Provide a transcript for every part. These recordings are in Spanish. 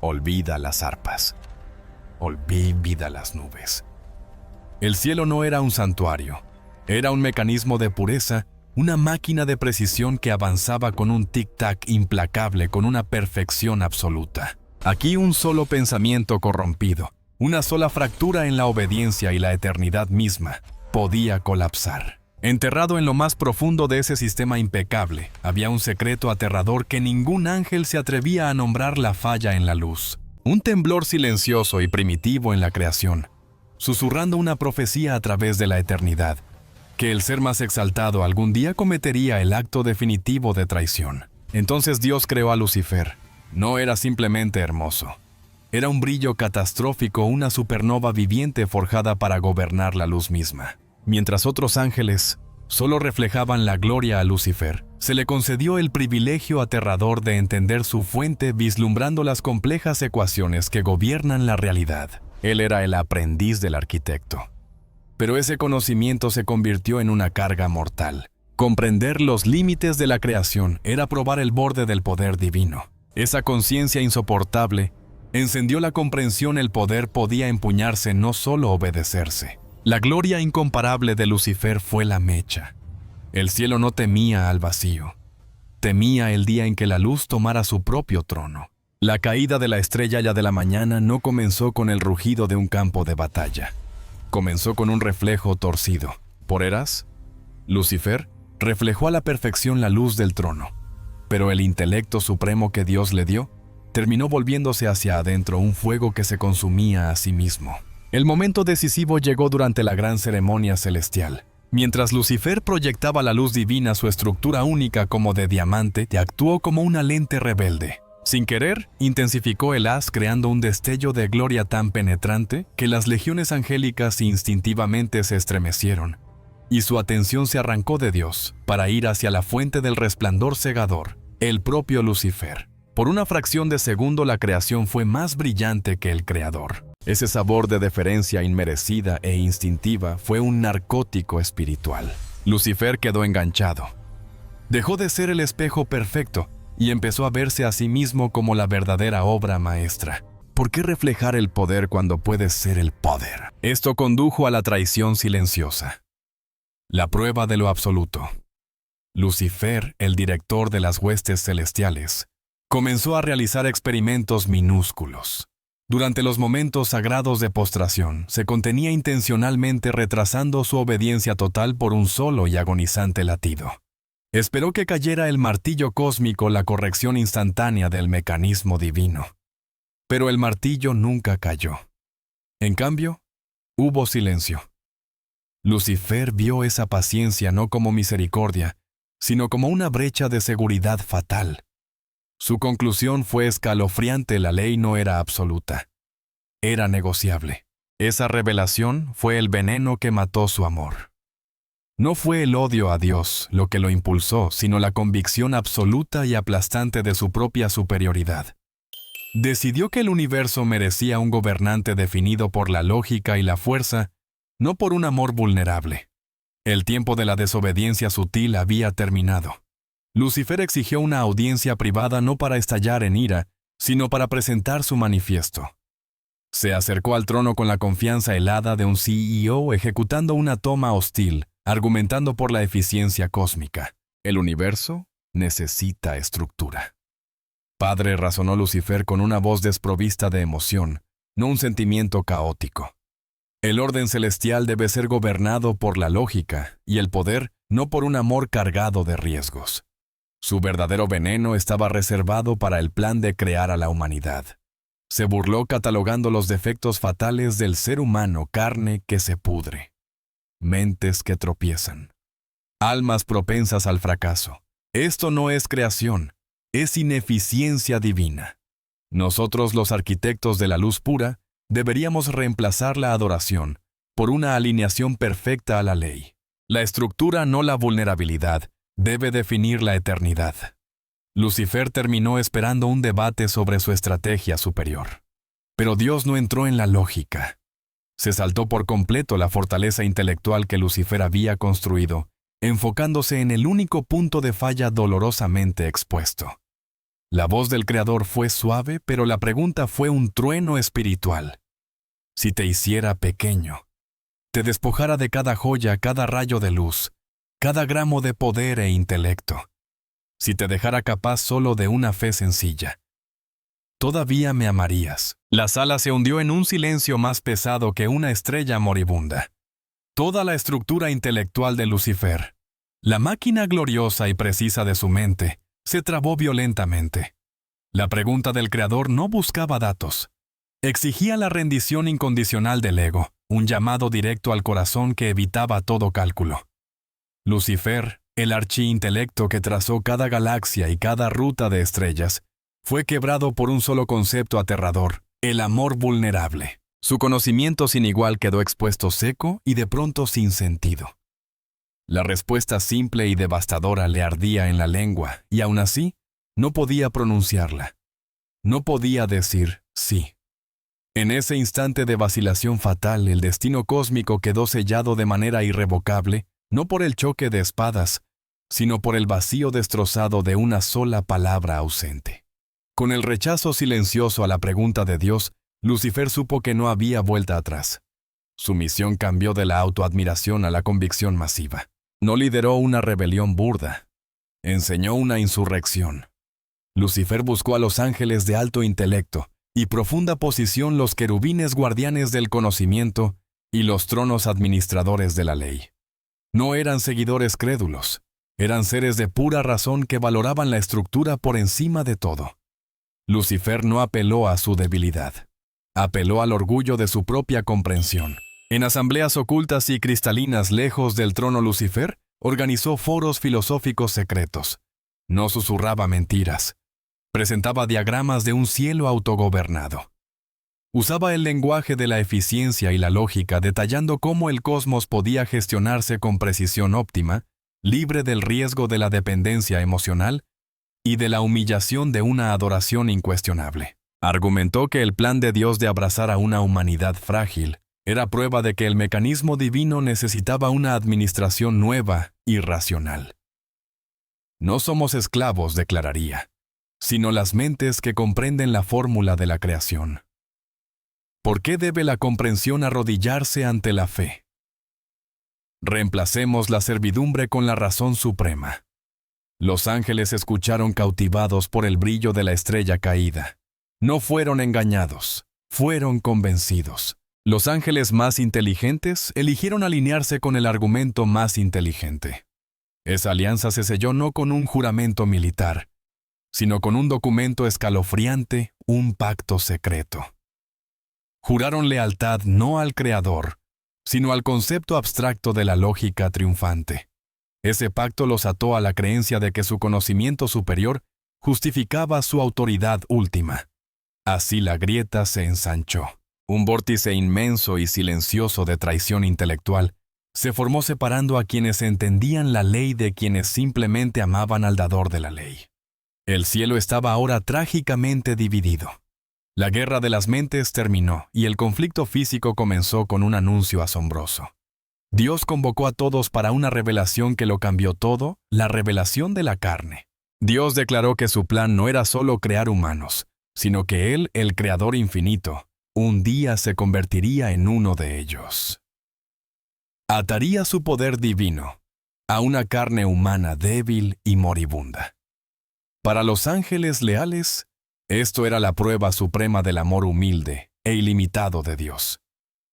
olvida las arpas, olvida las nubes. El cielo no era un santuario, era un mecanismo de pureza, una máquina de precisión que avanzaba con un tic-tac implacable, con una perfección absoluta. Aquí un solo pensamiento corrompido, una sola fractura en la obediencia y la eternidad misma podía colapsar. Enterrado en lo más profundo de ese sistema impecable, había un secreto aterrador que ningún ángel se atrevía a nombrar: la falla en la luz. Un temblor silencioso y primitivo en la creación, susurrando una profecía a través de la eternidad, que el ser más exaltado algún día cometería el acto definitivo de traición. Entonces Dios creó a Lucifer. No era simplemente hermoso. Era un brillo catastrófico, una supernova viviente forjada para gobernar la luz misma. Mientras otros ángeles solo reflejaban la gloria a Lucifer, se le concedió el privilegio aterrador de entender su fuente, vislumbrando las complejas ecuaciones que gobiernan la realidad. Él era el aprendiz del arquitecto. Pero ese conocimiento se convirtió en una carga mortal. Comprender los límites de la creación era probar el borde del poder divino. Esa conciencia insoportable encendió la comprensión: el poder podía empuñarse, no solo obedecerse. La gloria incomparable de Lucifer fue la mecha. El cielo no temía al vacío, temía el día en que la luz tomara su propio trono. La caída de la estrella ya de la mañana no comenzó con el rugido de un campo de batalla. Comenzó con un reflejo torcido. Por eras, Lucifer reflejó a la perfección la luz del trono, pero el intelecto supremo que Dios le dio terminó volviéndose hacia adentro un fuego que se consumía a sí mismo. El momento decisivo llegó durante la gran ceremonia celestial. Mientras Lucifer proyectaba la luz divina, su estructura única como de diamante actuó como una lente rebelde. Sin querer, intensificó el haz, creando un destello de gloria tan penetrante que las legiones angélicas instintivamente se estremecieron, y su atención se arrancó de Dios para ir hacia la fuente del resplandor cegador, el propio Lucifer. Por una fracción de segundo, la creación fue más brillante que el Creador. Ese sabor de deferencia inmerecida e instintiva fue un narcótico espiritual. Lucifer quedó enganchado. Dejó de ser el espejo perfecto y empezó a verse a sí mismo como la verdadera obra maestra. ¿Por qué reflejar el poder cuando puedes ser el poder? Esto condujo a la traición silenciosa. La prueba de lo absoluto. Lucifer, el director de las huestes celestiales, comenzó a realizar experimentos minúsculos. Durante los momentos sagrados de postración, se contenía intencionalmente, retrasando su obediencia total por un solo y agonizante latido. Esperó que cayera el martillo cósmico, la corrección instantánea del mecanismo divino. Pero el martillo nunca cayó. En cambio, hubo silencio. Lucifer vio esa paciencia no como misericordia, sino como una brecha de seguridad fatal. Su conclusión fue escalofriante: la ley no era absoluta, era negociable. Esa revelación fue el veneno que mató su amor. No fue el odio a Dios lo que lo impulsó, sino la convicción absoluta y aplastante de su propia superioridad. Decidió que el universo merecía un gobernante definido por la lógica y la fuerza, no por un amor vulnerable. El tiempo de la desobediencia sutil había terminado. Lucifer exigió una audiencia privada, no para estallar en ira, sino para presentar su manifiesto. Se acercó al trono con la confianza helada de un CEO ejecutando una toma hostil, argumentando por la eficiencia cósmica. El universo necesita estructura. Padre, razonó Lucifer con una voz desprovista de emoción, no un sentimiento caótico. El orden celestial debe ser gobernado por la lógica y el poder, no por un amor cargado de riesgos. Su verdadero veneno estaba reservado para el plan de crear a la humanidad. Se burló catalogando los defectos fatales del ser humano: carne que se pudre, mentes que tropiezan, almas propensas al fracaso. Esto no es creación, es ineficiencia divina. Nosotros, los arquitectos de la luz pura, deberíamos reemplazar la adoración por una alineación perfecta a la ley. La estructura, no la vulnerabilidad, debe definir la eternidad. Lucifer terminó esperando un debate sobre su estrategia superior. Pero Dios no entró en la lógica. Se saltó por completo la fortaleza intelectual que Lucifer había construido, enfocándose en el único punto de falla dolorosamente expuesto: La voz del Creador fue suave, pero la pregunta fue un trueno espiritual. Si te hiciera pequeño, te despojara de cada joya, cada rayo de luz, cada gramo de poder e intelecto, si te dejara capaz solo de una fe sencilla, ¿todavía me amarías? La sala se hundió en un silencio más pesado que una estrella moribunda. Toda la estructura intelectual de Lucifer, la máquina gloriosa y precisa de su mente, se trabó violentamente. La pregunta del Creador no buscaba datos. Exigía la rendición incondicional del ego, un llamado directo al corazón que evitaba todo cálculo. Lucifer, el archiintelecto que trazó cada galaxia y cada ruta de estrellas, fue quebrado por un solo concepto aterrador: el amor vulnerable. Su conocimiento sin igual quedó expuesto seco y de pronto sin sentido. La respuesta simple y devastadora le ardía en la lengua, y aún así, no podía pronunciarla. No podía decir sí. En ese instante de vacilación fatal, el destino cósmico quedó sellado de manera irrevocable, no por el choque de espadas, sino por el vacío destrozado de una sola palabra ausente. Con el rechazo silencioso a la pregunta de Dios, Lucifer supo que no había vuelta atrás. Su misión cambió de la autoadmiración a la convicción masiva. No lideró una rebelión burda. Enseñó una insurrección. Lucifer buscó a los ángeles de alto intelecto y profunda posición, los querubines guardianes del conocimiento y los tronos administradores de la ley. No eran seguidores crédulos, eran seres de pura razón que valoraban la estructura por encima de todo. Lucifer no apeló a su debilidad, apeló al orgullo de su propia comprensión. En asambleas ocultas y cristalinas lejos del trono, Lucifer organizó foros filosóficos secretos. No susurraba mentiras. Presentaba diagramas de un cielo autogobernado. Usaba el lenguaje de la eficiencia y la lógica, detallando cómo el cosmos podía gestionarse con precisión óptima, libre del riesgo de la dependencia emocional y de la humillación de una adoración incuestionable. Argumentó que el plan de Dios de abrazar a una humanidad frágil era prueba de que el mecanismo divino necesitaba una administración nueva y racional. No somos esclavos, declararía, sino las mentes que comprenden la fórmula de la creación. ¿Por qué debe la comprensión arrodillarse ante la fe? Reemplacemos la servidumbre con la razón suprema. Los ángeles escucharon cautivados por el brillo de la estrella caída. No fueron engañados, fueron convencidos. Los ángeles más inteligentes eligieron alinearse con el argumento más inteligente. Esa alianza se selló no con un juramento militar, sino con un documento escalofriante, un pacto secreto. Juraron lealtad no al Creador, sino al concepto abstracto de la lógica triunfante. Ese pacto los ató a la creencia de que su conocimiento superior justificaba su autoridad última. Así la grieta se ensanchó. Un vórtice inmenso y silencioso de traición intelectual se formó separando a quienes entendían la ley de quienes simplemente amaban al dador de la ley. El cielo estaba ahora trágicamente dividido. La guerra de las mentes terminó y el conflicto físico comenzó con un anuncio asombroso. Dios convocó a todos para una revelación que lo cambió todo, la revelación de la carne. Dios declaró que su plan no era solo crear humanos, sino que Él, el Creador infinito, un día se convertiría en uno de ellos. Ataría su poder divino a una carne humana débil y moribunda. Para los ángeles leales, esto era la prueba suprema del amor humilde e ilimitado de Dios.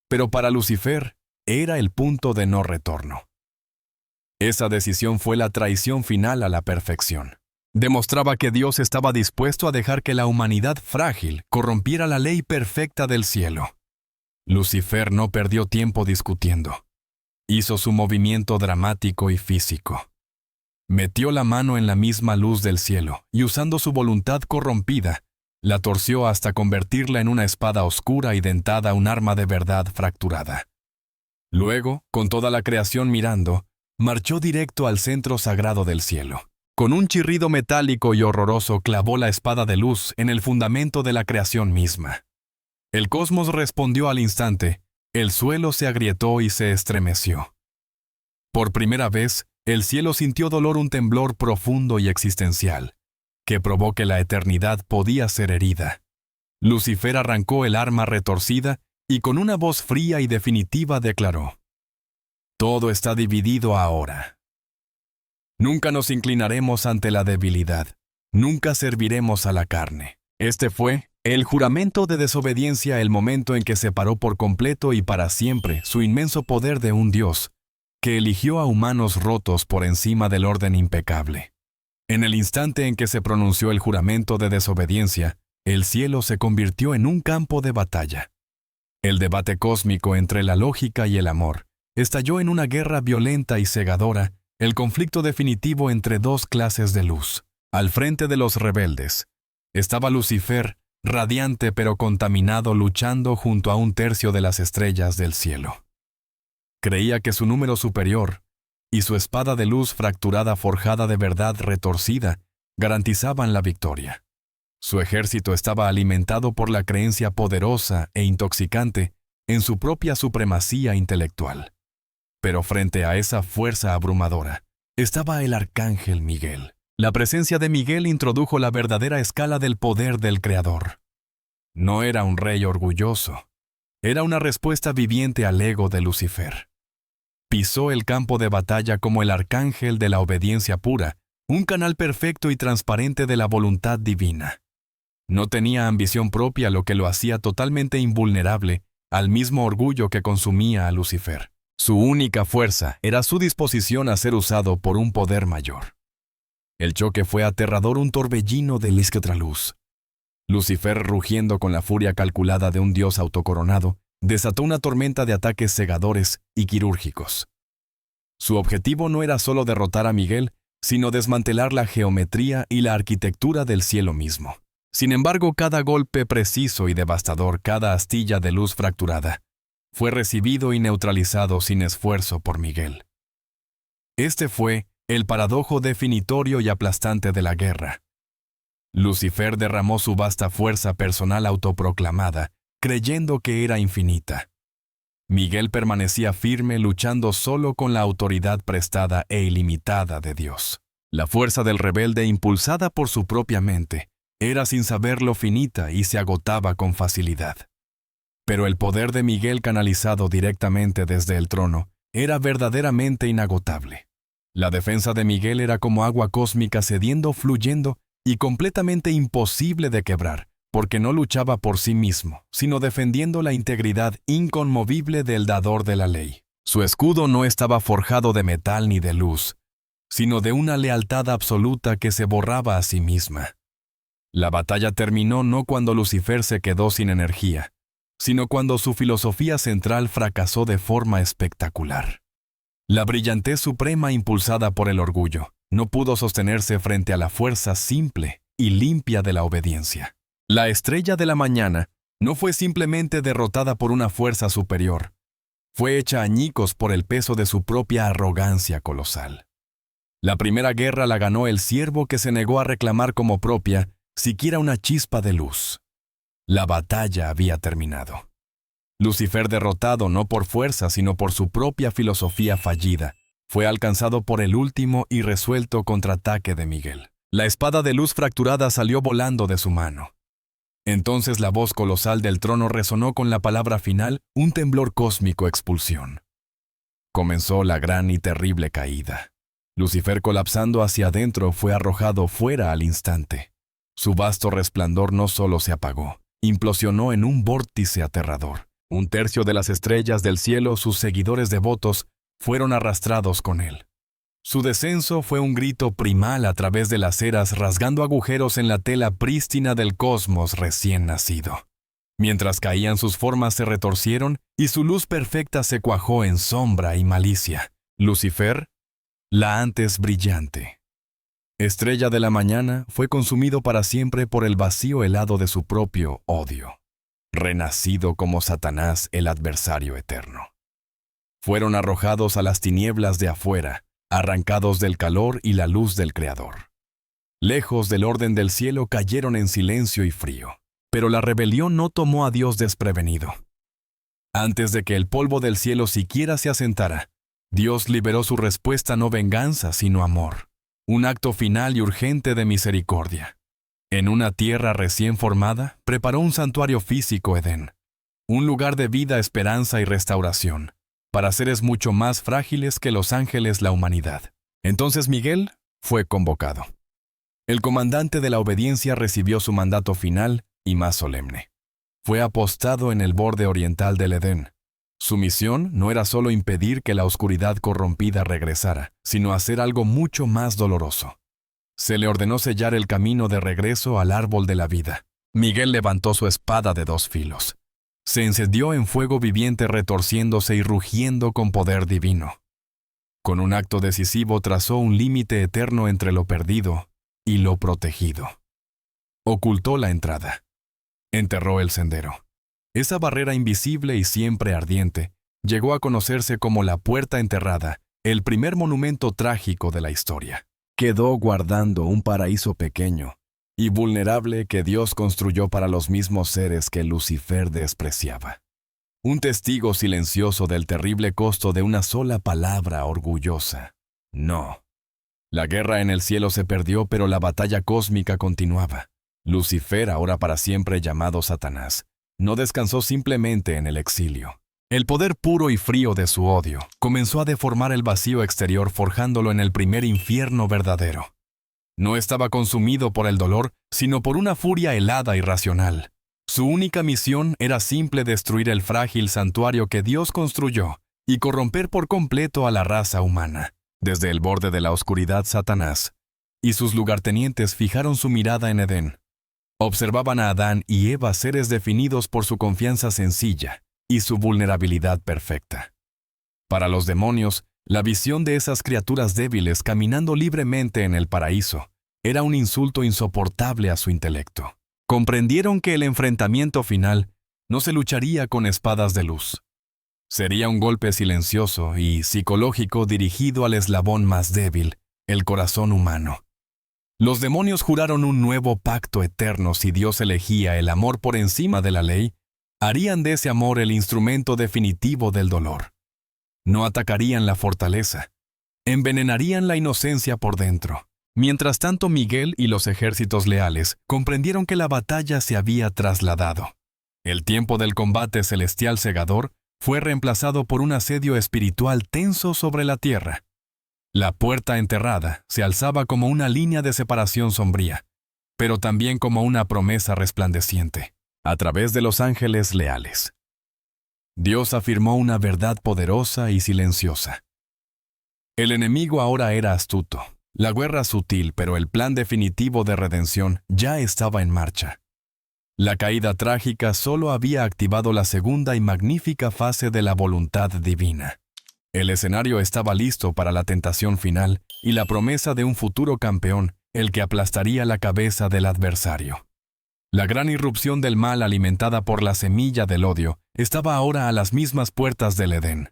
Pero para Lucifer, era el punto de no retorno. Esa decisión fue la traición final a la perfección. Demostraba que Dios estaba dispuesto a dejar que la humanidad frágil corrompiera la ley perfecta del cielo. Lucifer no perdió tiempo discutiendo. Hizo su movimiento dramático y físico. Metió la mano en la misma luz del cielo y, usando su voluntad corrompida, la torció hasta convertirla en una espada oscura y dentada, un arma de verdad fracturada. Luego, con toda la creación mirando, marchó directo al centro sagrado del cielo. Con un chirrido metálico y horroroso clavó la espada de luz en el fundamento de la creación misma. El cosmos respondió al instante, el suelo se agrietó y se estremeció. Por primera vez, el cielo sintió dolor, un temblor profundo y existencial. que probó que la eternidad podía ser herida. Lucifer arrancó el arma retorcida y con una voz fría y definitiva declaró: «Todo está dividido ahora. Nunca nos inclinaremos ante la debilidad, nunca serviremos a la carne». Este fue el juramento de desobediencia, el momento en que separó por completo y para siempre su inmenso poder de un Dios que eligió a humanos rotos por encima del orden impecable. En el instante en que se pronunció el juramento de desobediencia, el cielo se convirtió en un campo de batalla. El debate cósmico entre la lógica y el amor estalló en una guerra violenta y cegadora, el conflicto definitivo entre dos clases de luz. Al frente de los rebeldes estaba Lucifer, radiante pero contaminado, luchando junto a un tercio de las estrellas del cielo. Creía que su número superior y su espada de luz fracturada forjada de verdad retorcida garantizaban la victoria. Su ejército estaba alimentado por la creencia poderosa e intoxicante en su propia supremacía intelectual. Pero frente a esa fuerza abrumadora estaba el arcángel Miguel. La presencia de Miguel introdujo la verdadera escala del poder del Creador. No era un rey orgulloso, era una respuesta viviente al ego de Lucifer. Pisó el campo de batalla como el arcángel de la obediencia pura, un canal perfecto y transparente de la voluntad divina. No tenía ambición propia, lo que lo hacía totalmente invulnerable al mismo orgullo que consumía a Lucifer. Su única fuerza era su disposición a ser usado por un poder mayor. El choque fue aterrador, un torbellino de luz. Lucifer, rugiendo con la furia calculada de un dios autocoronado, desató una tormenta de ataques cegadores y quirúrgicos. Su objetivo no era solo derrotar a Miguel, sino desmantelar la geometría y la arquitectura del cielo mismo. Sin embargo, cada golpe preciso y devastador, cada astilla de luz fracturada, fue recibido y neutralizado sin esfuerzo por Miguel. Este fue el paradojo definitorio y aplastante de la guerra. Lucifer derramó su vasta fuerza personal autoproclamada, creyendo que era infinita. Miguel permanecía firme, luchando solo con la autoridad prestada e ilimitada de Dios. La fuerza del rebelde, impulsada por su propia mente, era sin saberlo finita y se agotaba con facilidad. Pero el poder de Miguel, canalizado directamente desde el trono, era verdaderamente inagotable. La defensa de Miguel era como agua cósmica cediendo, fluyendo y completamente imposible de quebrar, porque no luchaba por sí mismo, sino defendiendo la integridad inconmovible del dador de la ley. Su escudo no estaba forjado de metal ni de luz, sino de una lealtad absoluta que se borraba a sí misma. La batalla terminó no cuando Lucifer se quedó sin energía, sino cuando su filosofía central fracasó de forma espectacular. La brillantez suprema, impulsada por el orgullo, no pudo sostenerse frente a la fuerza simple y limpia de la obediencia. La estrella de la mañana no fue simplemente derrotada por una fuerza superior, fue hecha añicos por el peso de su propia arrogancia colosal. La primera guerra la ganó el siervo que se negó a reclamar como propia siquiera una chispa de luz. La batalla había terminado. Lucifer, derrotado no por fuerza, sino por su propia filosofía fallida, fue alcanzado por el último y resuelto contraataque de Miguel. La espada de luz fracturada salió volando de su mano. Entonces la voz colosal del trono resonó con la palabra final, un temblor cósmico, expulsión. Comenzó la gran y terrible caída. Lucifer, colapsando hacia adentro, fue arrojado fuera al instante. Su vasto resplandor no solo se apagó, implosionó en un vórtice aterrador. Un tercio de las estrellas del cielo, sus seguidores devotos, fueron arrastrados con él. Su descenso fue un grito primal a través de las eras, rasgando agujeros en la tela prístina del cosmos recién nacido. Mientras caían, sus formas se retorcieron y su luz perfecta se cuajó en sombra y malicia. Lucifer, la antes brillante estrella de la mañana, fue consumido para siempre por el vacío helado de su propio odio, renacido como Satanás, el adversario eterno. Fueron arrojados a las tinieblas de afuera, arrancados del calor y la luz del Creador. Lejos del orden del cielo, cayeron en silencio y frío. Pero la rebelión no tomó a Dios desprevenido. Antes de que el polvo del cielo siquiera se asentara, Dios liberó su respuesta, no venganza, sino amor. un acto final y urgente de misericordia. En una tierra recién formada, preparó un santuario físico Edén, un lugar de vida, esperanza y restauración, para seres mucho más frágiles que los ángeles, la humanidad. Entonces Miguel fue convocado. El comandante de la obediencia recibió su mandato final y más solemne. Fue apostado en el borde oriental del Edén. Su misión no era solo impedir que la oscuridad corrompida regresara, sino hacer algo mucho más doloroso. Se le ordenó sellar el camino de regreso al árbol de la vida. Miguel levantó su espada de 2 filos. Se encendió en fuego viviente, retorciéndose y rugiendo con poder divino. Con un acto decisivo trazó un límite eterno entre lo perdido y lo protegido. Ocultó la entrada. Enterró el sendero. Esa barrera invisible y siempre ardiente llegó a conocerse como la Puerta Enterrada, el primer monumento trágico de la historia. Quedó guardando un paraíso pequeño y vulnerable que Dios construyó para los mismos seres que Lucifer despreciaba. Un testigo silencioso del terrible costo de una sola palabra orgullosa. No. La guerra en el cielo se perdió, pero la batalla cósmica continuaba. Lucifer, ahora para siempre llamado Satanás, no descansó simplemente en el exilio. El poder puro y frío de su odio comenzó a deformar el vacío exterior, forjándolo en el primer infierno verdadero. No estaba consumido por el dolor, sino por una furia helada y racional. Su única misión era simple: destruir el frágil santuario que Dios construyó y corromper por completo a la raza humana. Desde el borde de la oscuridad, Satanás y sus lugartenientes fijaron su mirada en Edén. Observaban a Adán y Eva, seres definidos por su confianza sencilla y su vulnerabilidad perfecta. Para los demonios, la visión de esas criaturas débiles caminando libremente en el paraíso era un insulto insoportable a su intelecto. Comprendieron que el enfrentamiento final no se lucharía con espadas de luz. Sería un golpe silencioso y psicológico dirigido al eslabón más débil, el corazón humano. Los demonios juraron un nuevo pacto eterno. Si Dios elegía el amor por encima de la ley, harían de ese amor el instrumento definitivo del dolor. No atacarían la fortaleza, envenenarían la inocencia por dentro. Mientras tanto, Miguel y los ejércitos leales comprendieron que la batalla se había trasladado. El tiempo del combate celestial cegador fue reemplazado por un asedio espiritual tenso sobre la tierra. La Puerta Enterrada se alzaba como una línea de separación sombría, pero también como una promesa resplandeciente, a través de los ángeles leales. Dios afirmó una verdad poderosa y silenciosa. El enemigo ahora era astuto, la guerra sutil, pero el plan definitivo de redención ya estaba en marcha. La caída trágica solo había activado la segunda y magnífica fase de la voluntad divina. El escenario estaba listo para la tentación final y la promesa de un futuro campeón, el que aplastaría la cabeza del adversario. La gran irrupción del mal, alimentada por la semilla del odio, estaba ahora a las mismas puertas del Edén.